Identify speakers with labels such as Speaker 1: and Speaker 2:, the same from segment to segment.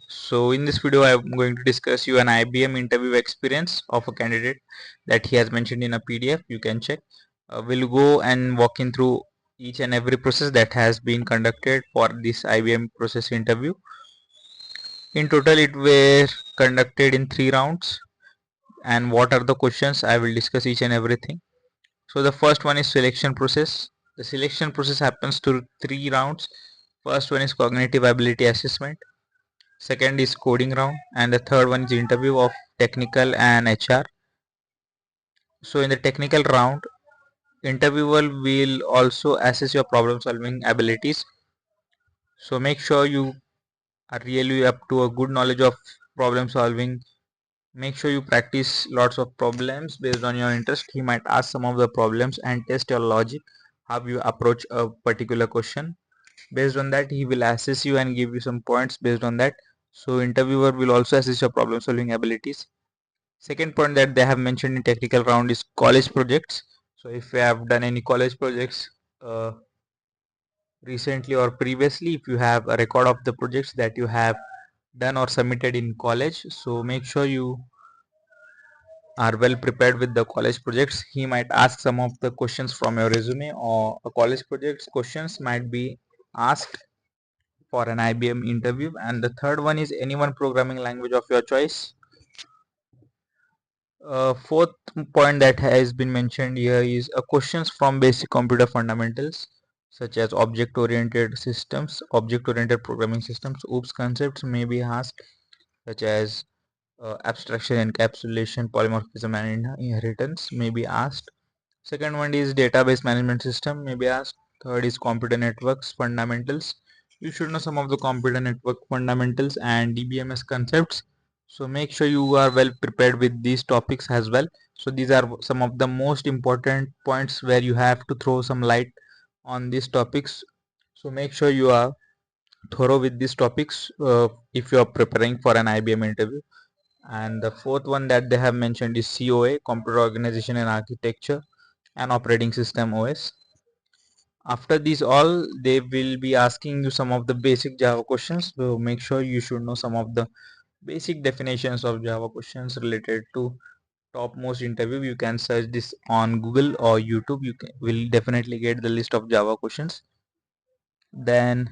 Speaker 1: So in this video I'm going to discuss you an IBM interview experience of a candidate that he has mentioned in a PDF. You can check. We'll go and walk in through each and every process that has been conducted for this IBM process interview. In total it were conducted in 3 rounds, and what are the questions I will discuss each and everything. So the first one is selection process. The selection process happens through 3 rounds. First one is cognitive ability assessment. Second is coding round, and the third one is interview of technical and HR. So in the technical round, interviewer will also assess your problem solving abilities. So make sure you are really up to a good knowledge of problem solving. Make sure you practice lots of problems based on your interest. He might ask some of the problems and test your logic, how you approach a particular question. Based on that, he will assess you and give you some points based on that. So interviewer will also assess your problem solving abilities. Second point that they have mentioned in technical round is college projects. So if you have done any college projects uh, recently or previously, if you have a record of the projects that you have done or submitted in college, so make sure you are well prepared with the college projects. He might ask some of the questions from your resume, or a college projects questions might be asked for an IBM interview. And the third one is any one programming language of your choice. Fourth point that has been mentioned here is questions from basic computer fundamentals such as object-oriented systems, object-oriented programming systems. OOPS concepts may be asked, such as abstraction, encapsulation, polymorphism, and inheritance may be asked. Second one is database management system may be asked. Third is computer networks fundamentals. You should know some of the computer network fundamentals and DBMS concepts. So make sure you are well prepared with these topics as well. So these are some of the most important points where you have to throw some light on these topics. So make sure you are thorough with these topics if you are preparing for an IBM interview. And the fourth one that they have mentioned is COA, computer organization and architecture, and operating system OS. After these all, they will be asking you some of the basic Java questions. So make sure you should know some of the basic definitions of Java questions related to topmost interview. You can search this on Google or YouTube. Will definitely get the list of Java questions. Then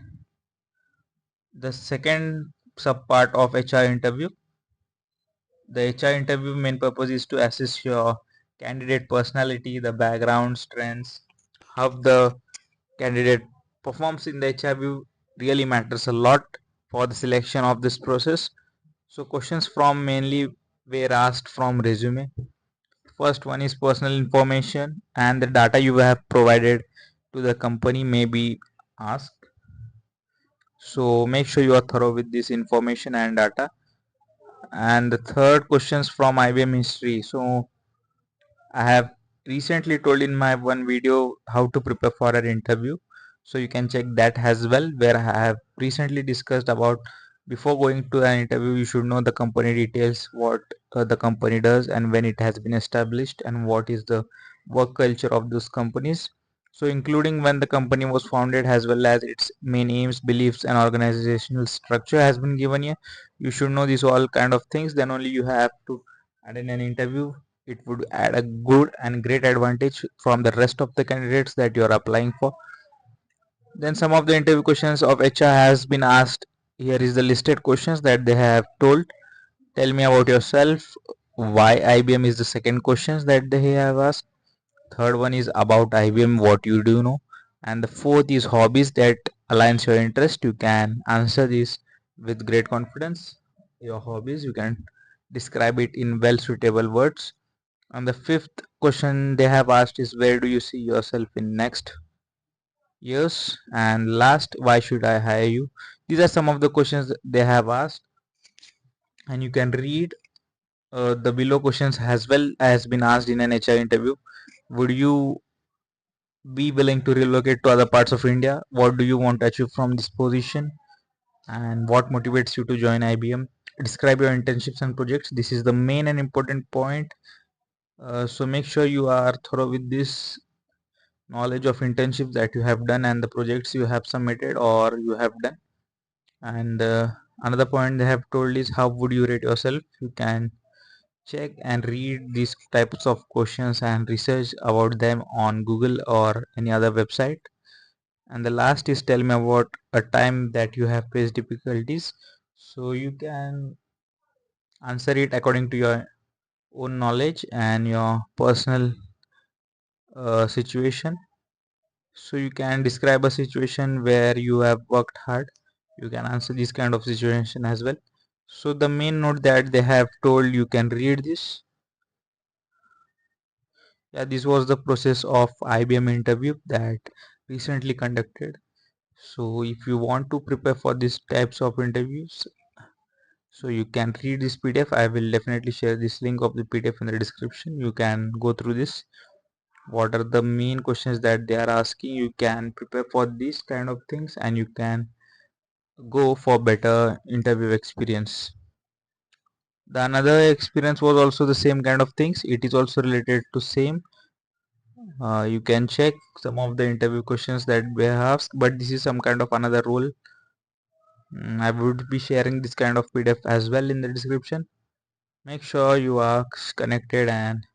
Speaker 1: the second sub part of HR interview. The HR interview main purpose is to assess your candidate personality, the background, strengths, how the candidate performs in the interview really matters a lot for the selection of this process. So questions from mainly were asked from resume. First one is personal information and the data you have provided to the company may be asked. So make sure you are thorough with this information and data. And the third questions from IBM history. So I have recently told in my one video how to prepare for an interview. So you can check that as well, where I have recently discussed about before going to an interview, you should know the company details, what the company does and when it has been established, and what is the work culture of those companies. So including when the company was founded, as well as its main aims, beliefs and organizational structure has been given here. You should know these all kind of things, then only you have to attend an interview. It would add a good and great advantage from the rest of the candidates that you are applying for. Then some of the interview questions of HR has been asked. Here is the listed questions that they have told. Tell me about yourself. Why IBM is the second questions that they have asked. Third one is about IBM, what you do know. And the fourth is hobbies that aligns your interest. You can answer this with great confidence. Your hobbies, you can describe it in well suitable words. And the fifth question they have asked is where do you see yourself in next years? And last, why should I hire you? These are some of the questions they have asked, and you can read the below questions as well as been asked in an HR interview. Would you be willing to relocate to other parts of India? What do you want to achieve from this position? And what motivates you to join IBM? Describe your internships and projects. This is the main and important point. So make sure you are thorough with this knowledge of internships that you have done and the projects you have submitted or you have done. And Another point they have told is how would you rate yourself. You can check and read these types of questions and research about them on Google or any other website. And the last is tell me about a time that you have faced difficulties. So you can answer it according to your own knowledge and your personal situation. So you can describe a situation where you have worked hard. You can answer this kind of situation as well. So the main note that they have told, you can read this. Yeah, this was the process of IBM interview that recently conducted. So if you want to prepare for these types of interviews, so you can read this PDF. I will definitely share this link of the PDF in the description. You can go through this. What are the main questions that they are asking? You can prepare for these kind of things and you can go for better interview experience. The another experience was also the same kind of things. It is also related to same. You can check some of the interview questions that we have asked, but this is some kind of another role. I would be sharing this kind of PDF as well in the description. Make sure you are connected and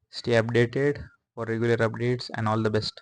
Speaker 1: stay updated for regular updates, and all the best.